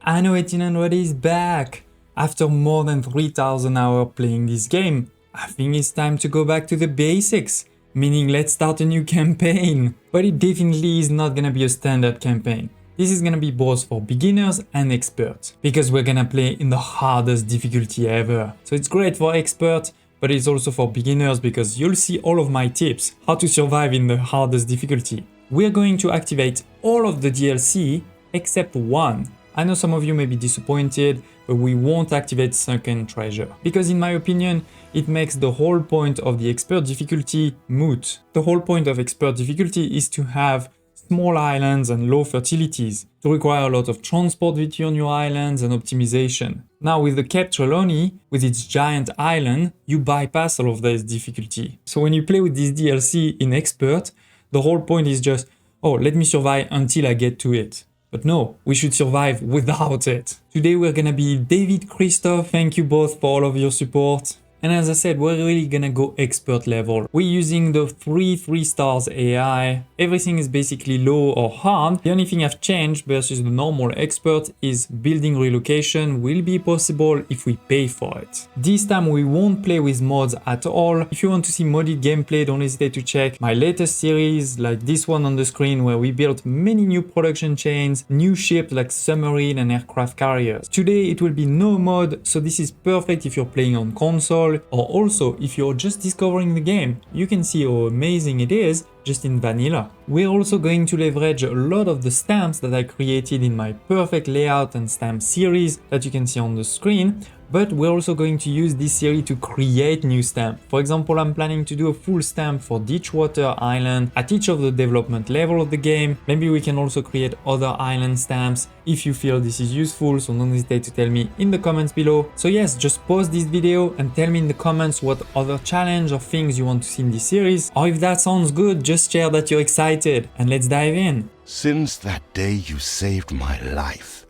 Anno 1800 is back! After more than 3000 hours playing this game, I think it's time to go back to the basics, meaning let's start a new campaign. But it definitely is not gonna be a standard campaign. This is gonna be both for beginners and experts, because we're gonna play in the hardest difficulty ever. So it's great for experts, but it's also for beginners because you'll see all of my tips how to survive in the hardest difficulty. We're going to activate all of the DLC except one. I know some of you may be disappointed, but we won't activate Sunken Treasure, because in my opinion, it makes the whole point of the expert difficulty moot. The whole point of expert difficulty is to have small islands and low fertilities, to require a lot of transport between your islands and optimization. Now with the Cape Trelawney, with its giant island, you bypass all of this difficulty. So when you play with this DLC in expert, the whole point is just, oh, let me survive until I get to it. But no, we should survive without it. Today we're gonna be David, Christoph, thank you both for all of your support. And as I said, we're really gonna go expert level. We're using the 3 stars AI. Everything is basically low or hard. The only thing I've changed versus the normal expert is building relocation will be possible if we pay for it. This time we won't play with mods at all. If you want to see modded gameplay, don't hesitate to check my latest series like this one on the screen where we built many new production chains, new ships like submarine and aircraft carriers. Today it will be no mod, so this is perfect if you're playing on console, or also if you're just discovering the game. You can see how amazing it is just in vanilla. We're also going to leverage a lot of the stamps that I created in my perfect layout and stamp series that you can see on the screen, but we're also going to use this series to create new stamps. For example, I'm planning to do a full stamp for Ditchwater Island at each of the development level of the game. Maybe we can also create other island stamps if you feel this is useful, so don't hesitate to tell me in the comments below. So yes, just pause this video and tell me in the comments what other challenge or things you want to see in this series, or if that sounds good, just share that you're excited and let's dive in. Since that day you saved my life,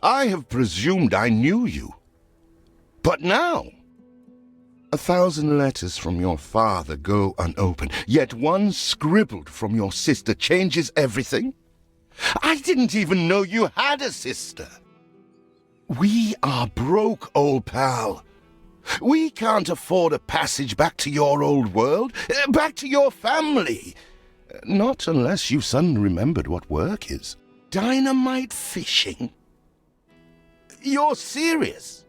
I have presumed I knew you. But now, 1,000 letters from your father go unopened, yet one scribbled from your sister changes everything? I didn't even know you had a sister. We are broke, old pal. We can't afford a passage back to your old world, back to your family. Not unless you suddenly remembered what work is. Dynamite fishing? You're serious?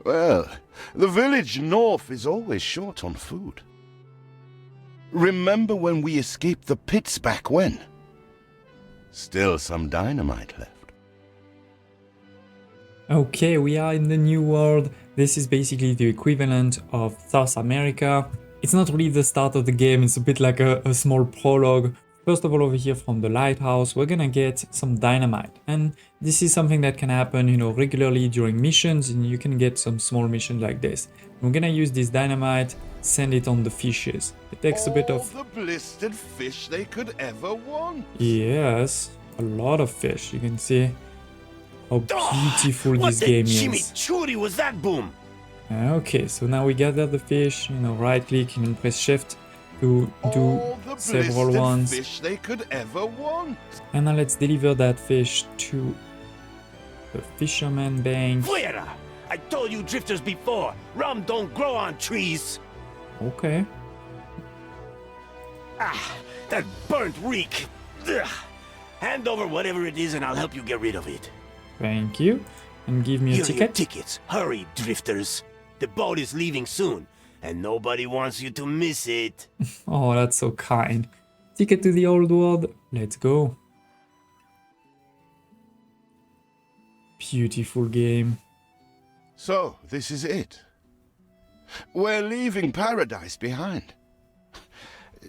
Well, the village north is always short on food. Remember when we escaped the pits back when? Still some dynamite left. Okay, we are in the new world. This is basically the equivalent of South America. It's not really the start of the game, it's a bit like a small prologue. First of all, over here from the lighthouse, we're gonna get some dynamite. And this is something that can happen, regularly during missions, and you can get some small missions like this. We're gonna use this dynamite, send it on the fishes. It takes a bit of... All the blistered fish they could ever want. Yes, a lot of fish. You can see how beautiful this game is. What the chimichurri was that, boom? Okay, so now we gather the fish, right click and press shift to do several ones. Fish they could ever want. And now let's deliver that fish to the fisherman bank. Fuera! I told you drifters before, rum don't grow on trees. Okay. Ah, that burnt reek. Ugh. Hand over whatever it is and I'll help you get rid of it. Thank you. And give me a Here are your ticket. tickets. Hurry, drifters. The boat is leaving soon, and nobody wants you to miss it. Oh, that's so kind. Ticket to the old world. Let's go. Beautiful game. So, this is it. We're leaving paradise behind.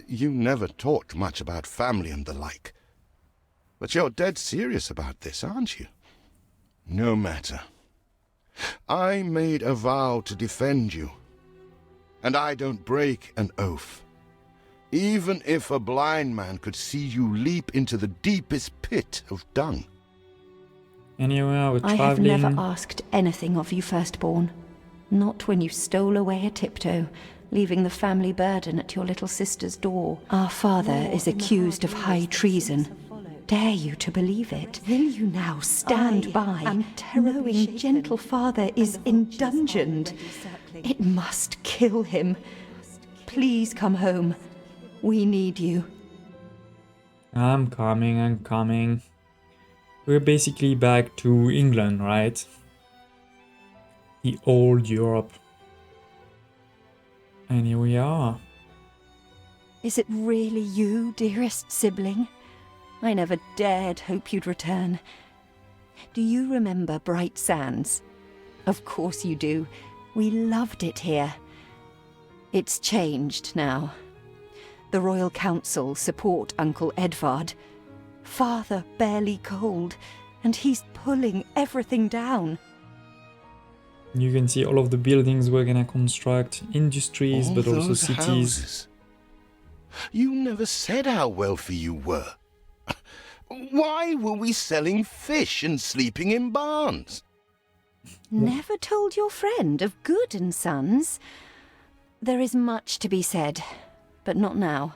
You never talked much about family and the like. But you're dead serious about this, aren't you? No matter. I made a vow to defend you. And I don't break an oath. Even if a blind man could see you leap into the deepest pit of dung. Anyway, we're I traveling. have never asked anything of you, firstborn. Not when you stole away a tiptoe, leaving the family burden at your little sister's door. Our father is accused of high treason. dare you to believe it? Will you now stand by, knowing gentle father is indungeoned? It must kill him. Please come home. We need you. I'm coming. We're basically back to England, right? The old Europe. And here we are. Is it really you, dearest sibling? I never dared hope you'd return. Do you remember Bright Sands? Of course you do. We loved it here. It's changed now. The Royal Council support Uncle Edvard. Father barely cold, and he's pulling everything down. You can see all of the buildings we're gonna construct, industries, All but also those cities. houses. You never said how wealthy you were. Why were we selling fish and sleeping in barns? Never told your friend of Good and Sons? There is much to be said, but not now.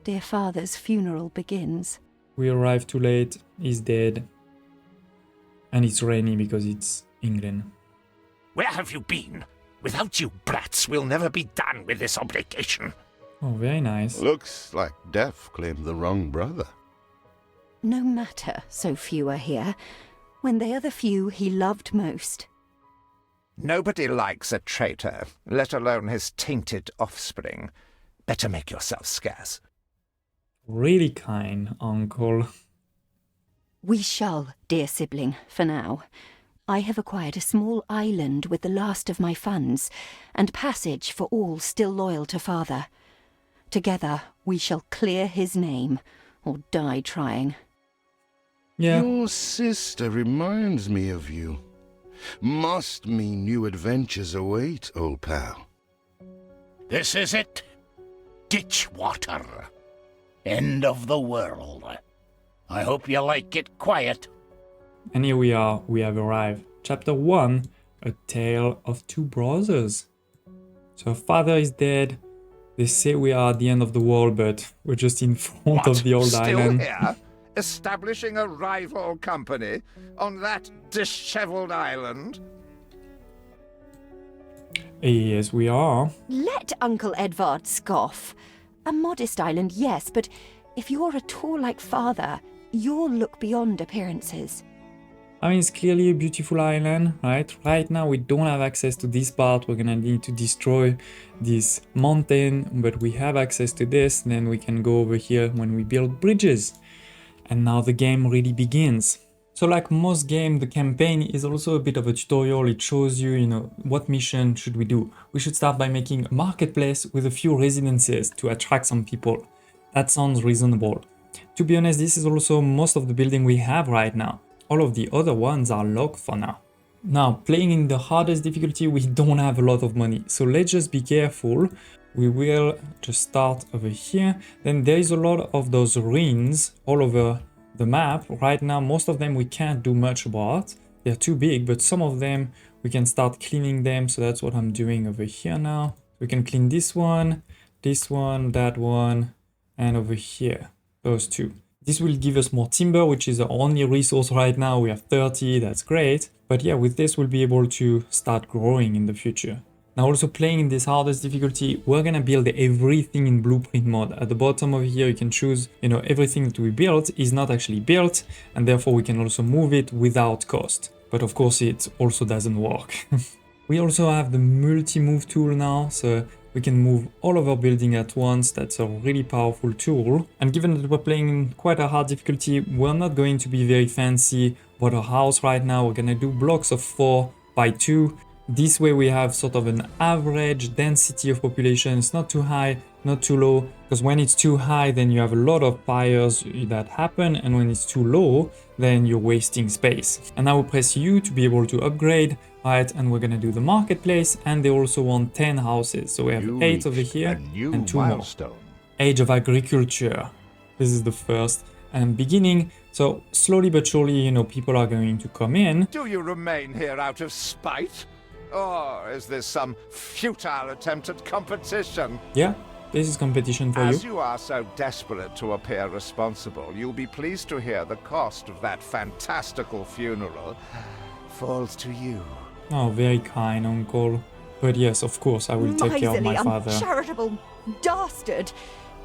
Dear father's funeral begins. We arrived too late, he's dead. And it's rainy because it's England. Where have you been? Without you brats, we'll never be done with this obligation. Oh, very nice. Looks like Death claimed the wrong brother. No matter so few are here, when they are the few he loved most. Nobody likes a traitor, let alone his tainted offspring. Better make yourself scarce. Really kind, uncle. We shall, dear sibling, for now. I have acquired a small island with the last of my funds, and passage for all still loyal to father. Together we shall clear his name, or die trying. Yeah. Your sister reminds me of you. Must mean new adventures await, old pal. This is it. Ditch water. End of the world. I hope you like it quiet. And here we are, we have arrived. Chapter 1, A Tale of Two Brothers. So father is dead. They say we are at the end of the world, but we're just in front of the old Still island. here? Establishing a rival company on that dishevelled island? Yes, we are. Let Uncle Edvard scoff. A modest island, yes, but if you're at all like father, you'll look beyond appearances. I mean, it's clearly a beautiful island, right? Right now, we don't have access to this part. We're gonna need to destroy this mountain, but we have access to this. Then we can go over here when we build bridges. And now the game really begins. So like most games, the campaign is also a bit of a tutorial. It shows you, what mission should we do. We should start by making a marketplace with a few residences to attract some people. That sounds reasonable. To be honest, this is also most of the building we have right now. All of the other ones are locked for now. Now, playing in the hardest difficulty, we don't have a lot of money. So let's just be careful. We will just start over here. Then there is a lot of those ruins all over the map. Right now, most of them we can't do much about. They're too big, but some of them we can start cleaning them. So that's what I'm doing over here now. We can clean this one, that one, and over here, those two. This will give us more timber, which is our only resource right now. We have 30, that's great. But yeah, with this, we'll be able to start growing in the future. Now also playing in this hardest difficulty, we're gonna build everything in blueprint mode. At the bottom over here, you can choose, everything that we built is not actually built, and therefore we can also move it without cost. But of course, it also doesn't work. We also have the multi-move tool now, so we can move all of our building at once. That's a really powerful tool. And given that we're playing in quite a hard difficulty, we're not going to be very fancy about our house right now. We're gonna do blocks of 4 by 2. This way we have sort of an average density of population. It's not too high, not too low, because when it's too high, then you have a lot of fires that happen, and when it's too low, then you're wasting space. And now we press U to be able to upgrade, right? And we're gonna do the marketplace, and they also want 10 houses. So we have 8 over here and 2 more. Age of Agriculture. This is the first and beginning. So slowly but surely, people are going to come in. Do you remain here out of spite? Or is this some futile attempt at competition? Yeah, this is competition for you. As you are so desperate to appear responsible, you'll be pleased to hear the cost of that fantastical funeral falls to you. Oh, very kind, uncle. But yes, of course, I will take care of my Miserly, father. uncharitable dastard,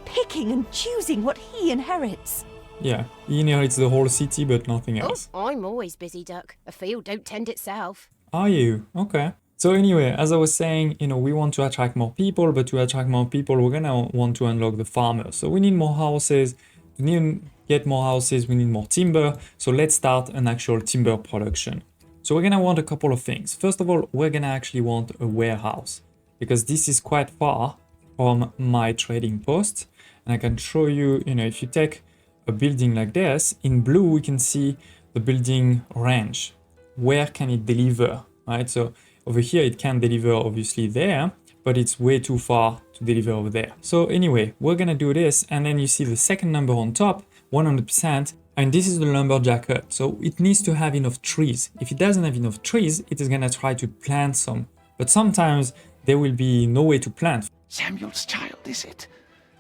picking and choosing what he inherits. Yeah, he inherits the whole city, but nothing else. Oh, I'm always busy, Duck. A field don't tend itself. Are you? Okay. So anyway, as I was saying, we want to attract more people, but to attract more people, we're gonna want to unlock the farmers. So we need more houses. We need to get more houses, we need more timber. So let's start an actual timber production. So we're gonna want a couple of things. First of all, we're gonna actually want a warehouse because this is quite far from my trading post. And I can show you, if you take a building like this, in blue, we can see the building range. Where can it deliver, right? So over here, it can deliver obviously there, but it's way too far to deliver over there. So anyway, we're gonna do this. And then you see the second number on top, 100%. And this is the lumberjack hut. So it needs to have enough trees. If it doesn't have enough trees, it is gonna try to plant some. But sometimes there will be no way to plant. Samuel's child, is it?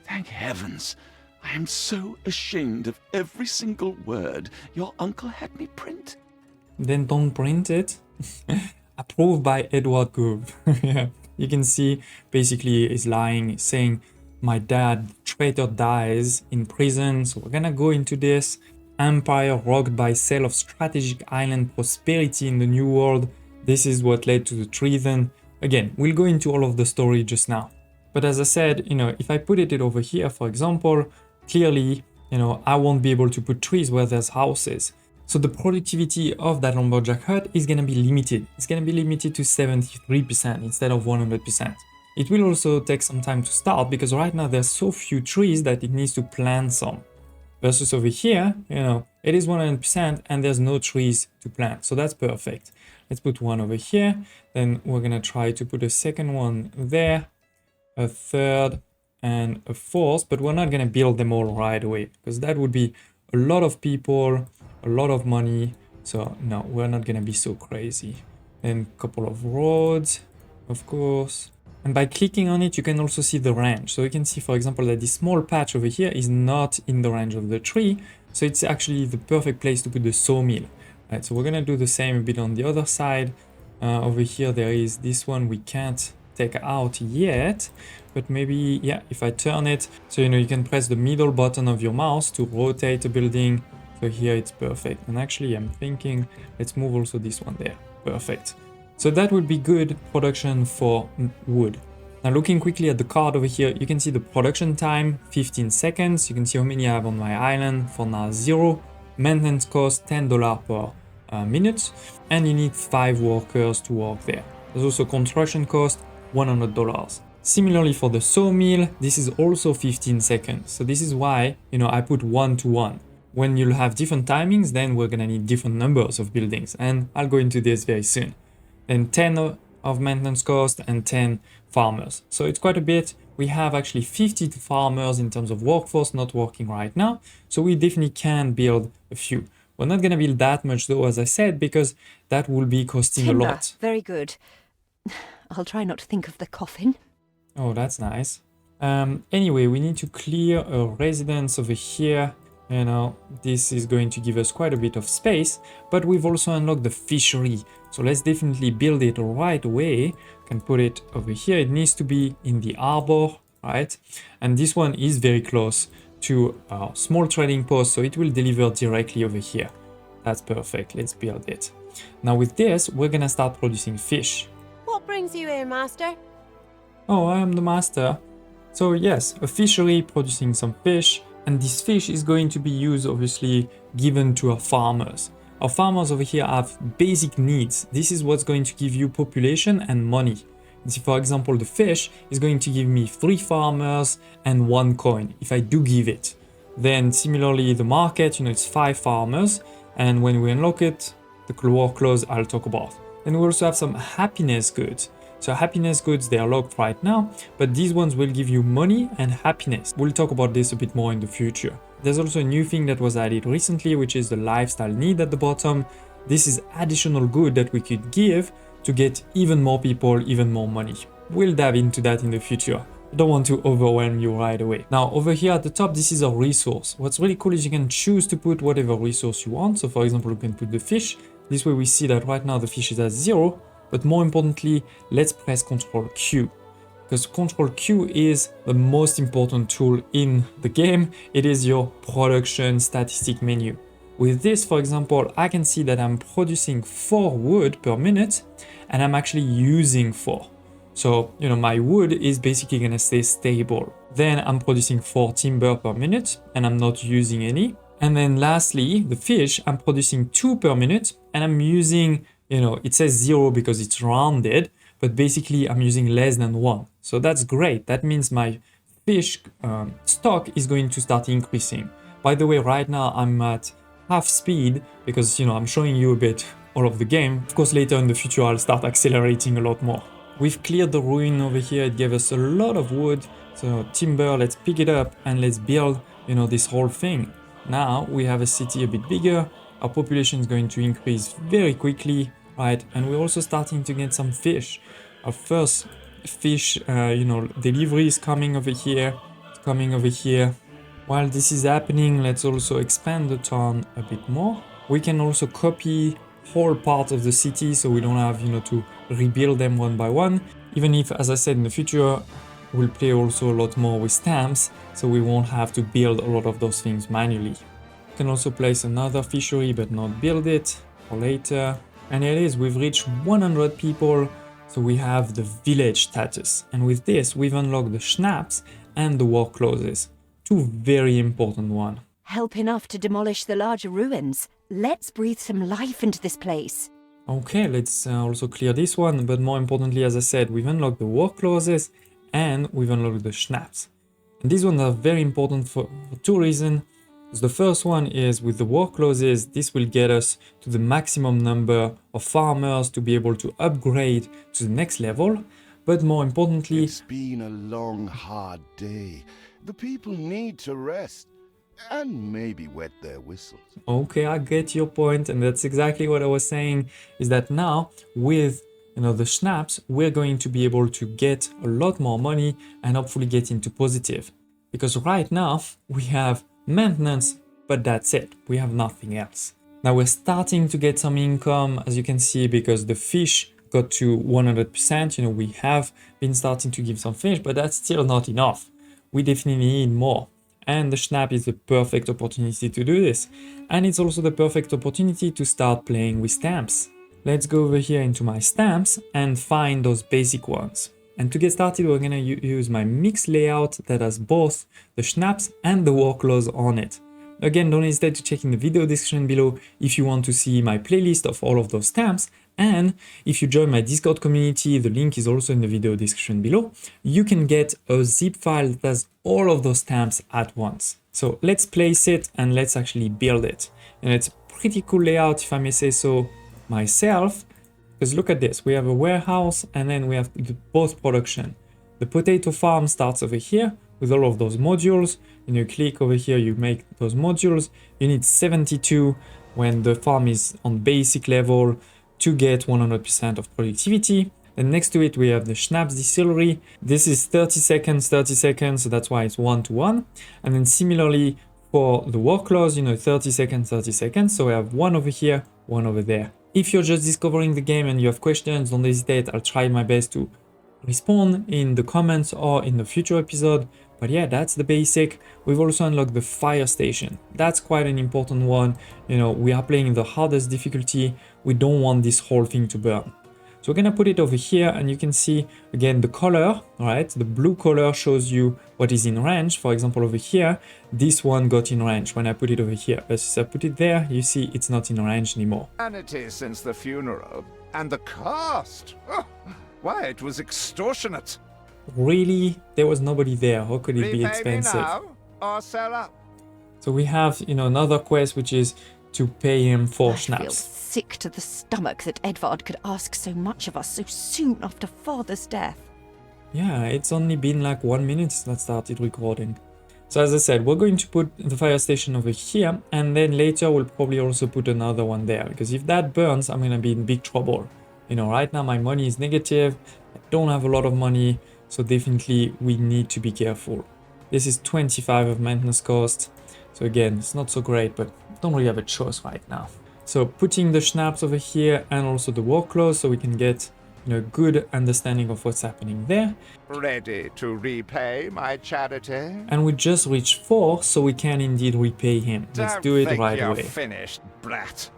Thank heavens. I am so ashamed of every single word your uncle had me print. Then don't print it. Approved by Edward Grove. Yeah. You can see basically is lying, saying my dad, traitor, dies in prison. So we're gonna go into this. Empire rocked by sale of strategic island prosperity in the New World. This is what led to the treason. Again, we'll go into all of the story just now. But as I said, if I put it over here, for example, clearly, I won't be able to put trees where there's houses. So the productivity of that lumberjack hut is going to be limited. It's going to be limited to 73% instead of 100%. It will also take some time to start because right now there's so few trees that it needs to plant some. Versus over here, it is 100% and there's no trees to plant. So that's perfect. Let's put one over here. Then we're going to try to put a second one there, a third and a fourth, but we're not going to build them all right away because that would be a lot of people, a lot of money. So no, we're not going to be so crazy. And a couple of roads, of course. And by clicking on it, you can also see the range. So you can see, for example, that this small patch over here is not in the range of the tree. So it's actually the perfect place to put the sawmill. Right, so we're going to do the same a bit on the other side. Over here, there is this one we can't take out yet. But maybe, yeah, if I turn it, so you can press the middle button of your mouse to rotate a building. So here it's perfect. And actually, I'm thinking, let's move also this one there. Perfect. So that would be good production for wood. Now looking quickly at the card over here, you can see the production time, 15 seconds. You can see how many I have on my island. For now, 0. Maintenance cost, $10 per minute. And you need 5 workers to work there. There's also construction cost, $100. Similarly for the sawmill, this is also 15 seconds. So this is why, I put 1 to 1. When you'll have different timings, then we're gonna need different numbers of buildings. And I'll go into this very soon. Then 10 of maintenance cost and 10 farmers. So it's quite a bit. We have actually 50 farmers in terms of workforce not working right now. So we definitely can build a few. We're not going to build that much though, as I said, because that will be costing Timber. a lot. Very good. I'll try not to think of the coffin. Oh, that's nice. Anyway, we need to clear a residence over here. This is going to give us quite a bit of space, but we've also unlocked the fishery. So let's definitely build it right away. Can put it over here. It needs to be in the harbor, right? And this one is very close to our small trading post, so it will deliver directly over here. That's perfect. Let's build it. Now with this, we're gonna start producing fish. What brings you here, Master? Oh, I am the master. So yes, a fishery producing some fish. And this fish is going to be used, obviously, given to our farmers. Our farmers over here have basic needs. This is what's going to give you population and money. And see, for example, the fish is going to give me 3 farmers and 1 coin, if I do give it. Then similarly, the market, it's 5 farmers. And when we unlock it, the war clause I'll talk about. Then we also have some happiness goods. So happiness goods, they are locked right now, but these ones will give you money and happiness. We'll talk about this a bit more in the future. There's also a new thing that was added recently, which is the lifestyle need at the bottom. This is additional good that we could give to get even more people, even more money. We'll dive into that in the future. I don't want to overwhelm you right away. Now over here at the top, this is a resource. What's really cool is you can choose to put whatever resource you want. So for example, you can put the fish. This way we see that right now the fish is at 0, but more importantly, let's press Ctrl Q. Because Ctrl Q is the most important tool in the game. It is your production statistic menu. With this, for example, I can see that I'm producing 4 wood per minute and I'm actually using 4. So, you know, my wood is basically gonna stay stable. Then I'm producing 4 timber per minute and I'm not using any. And then lastly, the fish, I'm producing 2 per minute and I'm using, you know, it says 0 because it's rounded, but basically I'm using less than 1. So that's great. That means my fish stock is going to start increasing. By the way, right now I'm at half speed because, you know, I'm showing you a bit all of the game. Of course, later in the future, I'll start accelerating a lot more. We've cleared the ruin over here. It gave us a lot of wood. So timber, let's pick it up and let's build, you know, this whole thing. Now we have a city a bit bigger. Our population is going to increase very quickly, right? And we're also starting to get some fish. Our first fish, you know, delivery is coming over here. It's coming over here. While this is happening, let's also expand the town a bit more. We can also copy whole parts of the city so we don't have, you know, to rebuild them one by one. Even if, as I said, in the future, we'll play also a lot more with stamps, so we won't have to build a lot of those things manually. We can also place another fishery but not build it for later. And here it is, we've reached 100 people, so we have the village status. And with this, we've unlocked the schnapps and the war clauses. 2 very important ones. Help enough to demolish the larger ruins. Let's breathe some life into this place. Okay, let's also clear this one, but more importantly, as I said, we've unlocked the war clauses and we've unlocked the schnapps. And these ones are very important for 2 reasons. The first one is with the war clauses, this will get us to the maximum number of farmers to be able to upgrade to the next level. But more importantly, It's been a long, hard day. The people need to rest and maybe wet their whistles. okay, I get your point, and that's exactly what I was saying, is that now with, you know, the schnapps, we're going to be able to get a lot more money and hopefully get into positive. Because right now we have maintenance, but that's it. We have nothing else. Now we're starting to get some income, as you can see, because the fish got to 100%. You know, we have been starting to give some fish, but that's still not enough. We definitely need more. And the schnapp is the perfect opportunity to do this. And it's also the perfect opportunity to start playing with stamps. Let's go over here into my stamps and find those basic ones. And to get started, we're gonna use my mix layout that has both the schnapps and the war clause on it. Again, don't hesitate to check in the video description below if you want to see my playlist of all of those stamps. And if you join my Discord community, the link is also in the video description below, you can get a zip file that has all of those stamps at once. So let's place it and let's actually build it. And it's a pretty cool layout, if I may say so myself, because look at this, we have a warehouse and then we have both production. The potato farm starts over here with all of those modules, and you click over here, you make those modules. You need 72 when the farm is on basic level to get 100% of productivity. Then next to it, we have the schnapps distillery. This is 30 seconds, so that's why it's 1-to-1. And then similarly for the war clause, you know, 30 seconds. So we have one over here, one over there. If you're just discovering the game and you have questions, don't hesitate. I'll try my best to respond in the comments or in the future episode. But yeah, that's the basic. We've also unlocked the fire station. That's quite an important one. You know, we are playing the hardest difficulty. We don't want this whole thing to burn. So we're gonna put it over here, and you can see again the color, right? The blue color shows you what is in range. For example, over here, this one got in range when I put it over here. Versus I put it there, you see it's not in range anymore. Sanity since the funeral, and the cost. Oh, why, it was extortionate. Really? There was nobody there. How could it be expensive? Me now, or sell up. So we have, you know, another quest, which is to pay him 4 I feel schnapps. sick to the stomach that Edvard could ask so much of us so soon after father's death. Yeah, it's only been like 1 minute since I started recording. So as I said, we're going to put the fire station over here, and then later we'll probably also put another one there, because if that burns, I'm gonna be in big trouble. You know, right now my money is negative. I don't have a lot of money. So definitely we need to be careful. This is 25 of maintenance cost. So again, it's not so great, but don't really have a choice right now. So putting the schnapps over here and also the war clothes so we can get a good understanding of what's happening there. Ready to repay my charity? And we just reached 4, so we can indeed repay him. Let's Don't do it think right you're away. finished, brat.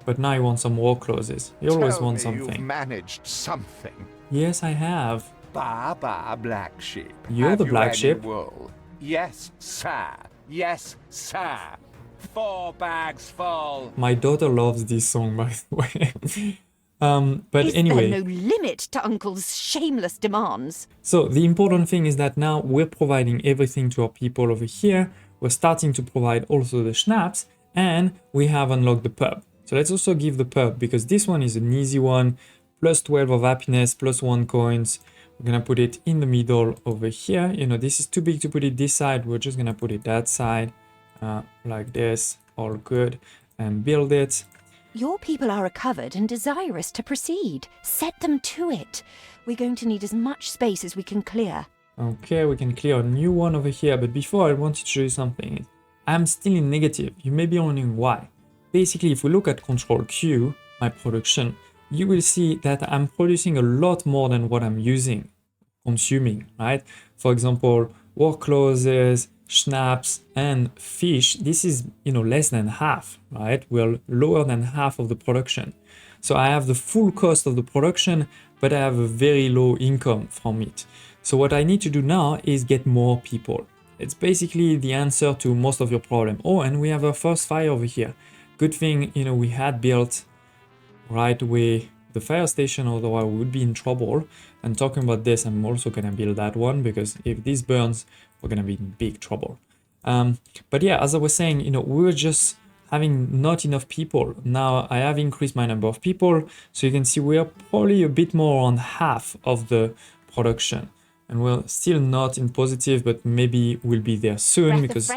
But now you want some war clauses. You always Tell want me something. You've managed something. Yes, I have. Ba black sheep. You're Have the you black any sheep. Wool? Yes, sir. Yes, sir. 4 bags full. My daughter loves this song, by the way. But Is anyway. there no limit to Uncle's shameless demands? So the important thing is that now we're providing everything to our people over here. We're starting to provide also the schnapps, and we have unlocked the pub. So let's also give the pub, because this one is an easy one. Plus 12 of happiness, plus 1 coins. We're gonna put it in the middle over here. This is too big to put it this side. We're just gonna put it that side, like this, all good, and build it. Your people are recovered and desirous to proceed. Set them to it. We're going to need as much space as we can clear. Okay, we can clear a new one over here, but before I wanted to show you something. I'm still in negative. You may be wondering why. Basically, if we look at Control Q, my production, you will see that I'm producing a lot more than what I'm consuming, right? For example, war clauses, schnapps, and fish. This is, less than half, right? We're lower than half of the production. So I have the full cost of the production, but I have a very low income from it. So what I need to do now is get more people. It's basically the answer to most of your problem. Oh, and we have our first fire over here. Good thing, we had built right away the fire station, otherwise we would be in trouble. And talking about this, I'm also gonna build that one, because if this burns, we're gonna be in big trouble. But yeah, as I was saying, we were just having not enough people. Now I have increased my number of people, so you can see we are probably a bit more on half of the production. And we're still not in positive, but maybe we'll be there soon, because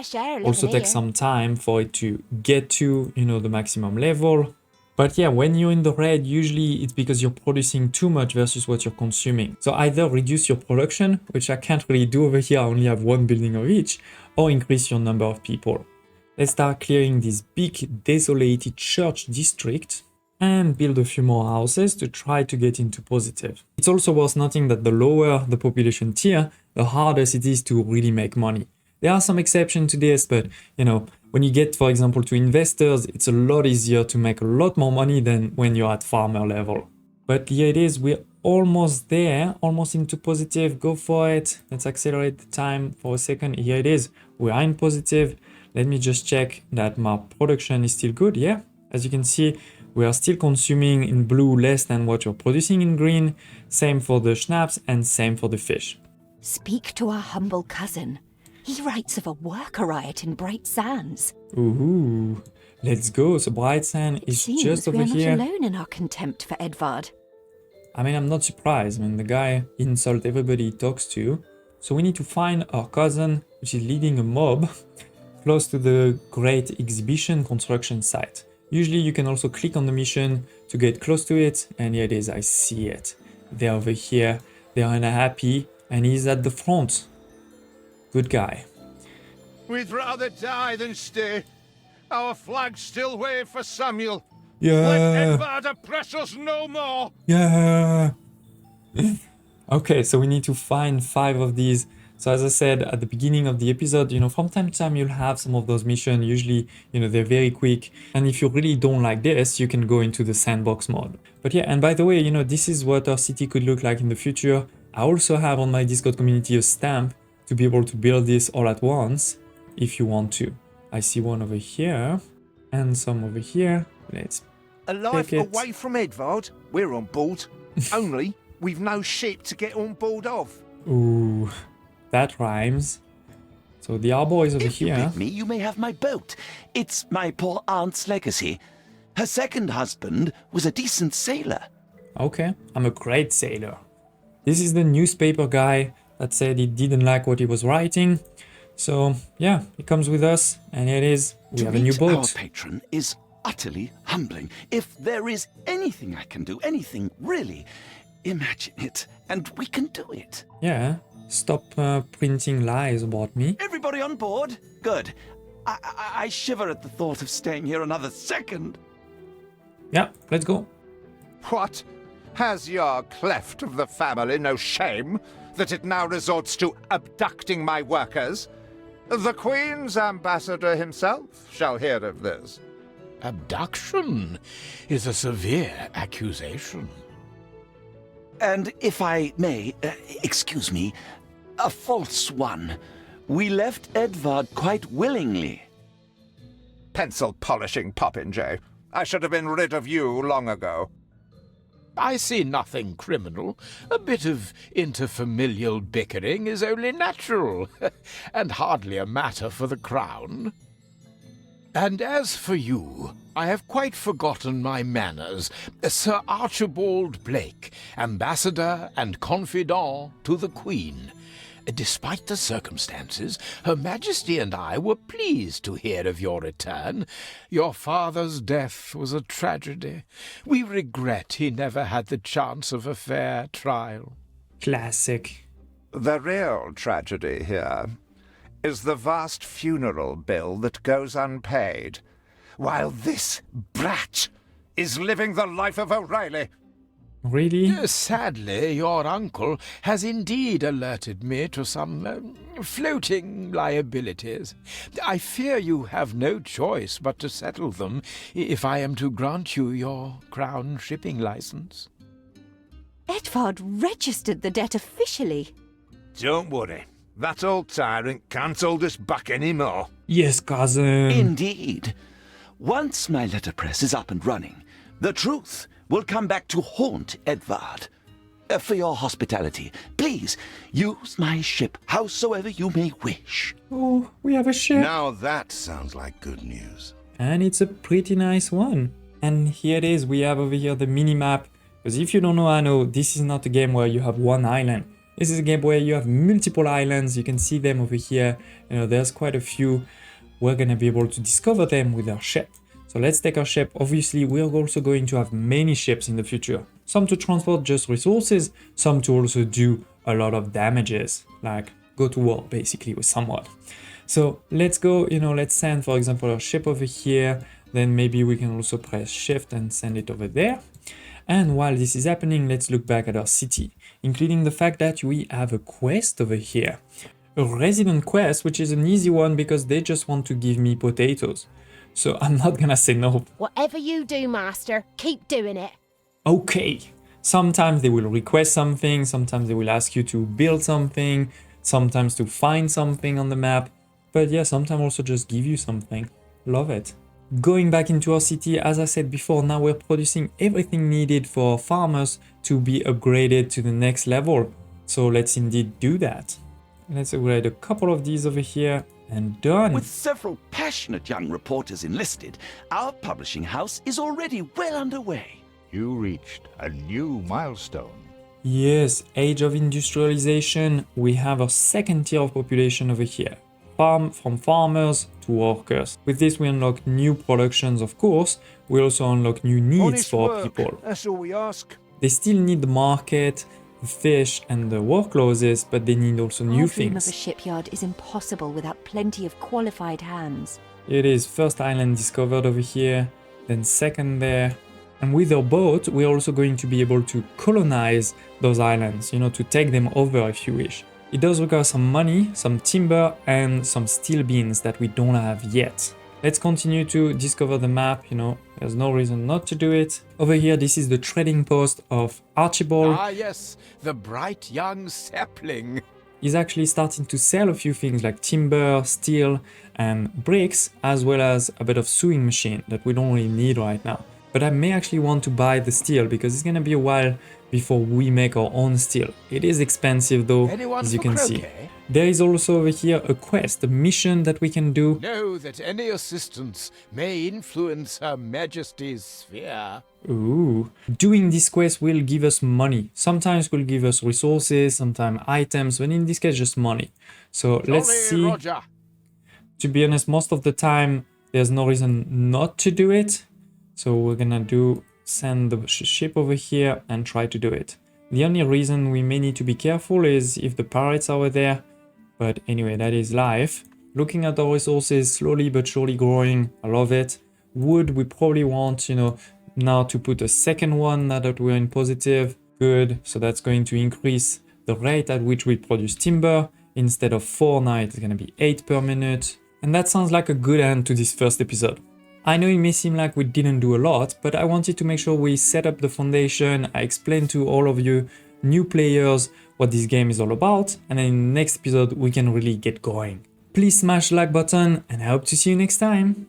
also takes some time for it to get to, the maximum level. But yeah, when you're in the red, usually it's because you're producing too much versus what you're consuming. So either reduce your production, which I can't really do over here, I only have 1 building of each, or increase your number of people. Let's start clearing this big desolated church district and build a few more houses to try to get into positive. It's also worth noting that the lower the population tier, the harder it is to really make money. There are some exceptions to this, but when you get, for example, to investors, it's a lot easier to make a lot more money than when you're at farmer level. But here it is, we're almost there, almost into positive. Go for it. Let's accelerate the time for a second. Here it is, we are in positive. Let me just check that my production is still good. Yeah, as you can see, we are still consuming in blue less than what you're producing in green. Same for the schnapps and same for the fish. Speak to our humble cousin. He writes of a worker riot in Bright Sands. Ooh, let's go. So Bright Sand is just over here. We are not alone in our contempt for Edvard. I mean, I'm not surprised. I mean, the guy insults everybody he talks to. So we need to find our cousin, which is leading a mob close to the great exhibition construction site. Usually you can also click on the mission to get close to it. And here it is, I see it. They're over here. They're unhappy. And he's at the front. Good guy. We'd rather die than stay. Our flags still wave for Samuel. Yeah. Let Edvard oppress us no more. Yeah. Okay, so we need to find 5 of these. So as I said at the beginning of the episode, from time to time you'll have some of those missions. Usually, they're very quick. And if you really don't like this, you can go into the sandbox mode. But yeah, and by the way, this is what our city could look like in the future. I also have on my Discord community a stamp to be able to build this all at once if you want to. I see one over here and some over here. Let's A life take it. away from Edvard. We're on board. Only we've no ship to get on board of. Ooh, that rhymes. So the arbor is over If you here. bid me, you may have my boat. It's my poor aunt's legacy. Her second husband was a decent sailor. Okay, I'm a great sailor. This is the newspaper guy that said he didn't like what he was writing. So yeah, he comes with us, and here it is. We have a new To meet our boat. patron is utterly humbling. If there is anything I can do, anything really, imagine it, and we can do it. Yeah, stop printing lies about me. Everybody on board? Good. I shiver at the thought of staying here another second. Yeah, let's go. What? Has your cleft of the family no shame that it now resorts to abducting my workers? The Queen's ambassador himself shall hear of this. Abduction is a severe accusation. And if I may, excuse me, a false one. We left Edvard quite willingly. Pencil polishing popinjay. I should have been rid of you long ago. I see nothing criminal. A bit of interfamilial bickering is only natural, and hardly a matter for the crown. And as for you, I have quite forgotten my manners. Sir Archibald Blake, ambassador and confidant to the Queen. Despite the circumstances, Her Majesty and I were pleased to hear of your return. Your father's death was a tragedy. We regret he never had the chance of a fair trial. Classic. The real tragedy here is the vast funeral bill that goes unpaid, while this brat is living the life of O'Reilly. Really? Sadly, your uncle has indeed alerted me to some floating liabilities. I fear you have no choice but to settle them if I am to grant you your crown shipping license. Edvard registered the debt officially. Don't worry. That old tyrant can't hold us back anymore. Yes, cousin. Indeed. Once my letterpress is up and running, the truth will come back to haunt Edvard. For your hospitality, please use my ship howsoever you may wish. Oh, we have a ship. Now that sounds like good news. And it's a pretty nice one. And here it is, we have over here the mini-map. Because if you don't know Anno, this is not a game where you have one island. This is a game where you have multiple islands. You can see them over here. You know, there's quite a few. We're gonna be able to discover them with our ship. So let's take our ship. Obviously, we're also going to have many ships in the future. Some to transport just resources, some to also do a lot of damages, like go to war basically with someone. So let's go, let's send, for example, our ship over here. Then maybe we can also press shift and send it over there. And while this is happening, let's look back at our city, including the fact that we have a quest over here. A resident quest, which is an easy one because they just want to give me potatoes. So I'm not gonna say no. Whatever you do, Master, keep doing it. Okay. Sometimes they will request something, sometimes they will ask you to build something, sometimes to find something on the map. But yeah, sometimes also just give you something. Love it. Going back into our city, as I said before, now we're producing everything needed for farmers to be upgraded to the next level. So let's indeed do that. Let's upgrade a couple of these over here. And done. With several passionate young reporters enlisted, our publishing house is already well underway. You reached a new milestone. Yes, age of industrialization. We have our second tier of population over here. From farmers to workers. With this, we unlock new productions, of course. We also unlock new needs Honest for work. people. That's all we ask. They still need the market, the fish, and the work clauses, but they need also new Our dream of a things. shipyard is impossible without plenty of qualified hands. It is first island discovered over here, then second there. And with our boat, we're also going to be able to colonize those islands, to take them over if you wish. It does require some money, some timber, and some steel beams that we don't have yet. Let's continue to discover the map, there's no reason not to do it. Over here, this is the trading post of Archibald. Ah, yes, the bright young sapling. He's actually starting to sell a few things like timber, steel, and bricks, as well as a bit of sewing machine that we don't really need right now. But I may actually want to buy the steel because it's gonna be a while before we make our own steel. It is expensive though, Anyone as you for can see. croquet? There is also over here a quest, a mission that we can do. Know that any assistance may influence Her Majesty's sphere. Ooh. Doing this quest will give us money. Sometimes will give us resources, sometimes items, but in this case just money. So let's Jolly see. Roger. To be honest, most of the time there's no reason not to do it. So we're gonna send the ship over here and try to do it. The only reason we may need to be careful is if the pirates are there. But anyway, that is life. Looking at our resources, slowly but surely growing. I love it. Wood, we probably want, now to put a second one now that we're in positive. Good. So that's going to increase the rate at which we produce timber. Instead of 4 now, it's going to be 8 per minute. And that sounds like a good end to this first episode. I know it may seem like we didn't do a lot, but I wanted to make sure we set up the foundation. I explained to all of you new players what this game is all about, and then in the next episode we can really get going. Please smash the like button, and I hope to see you next time.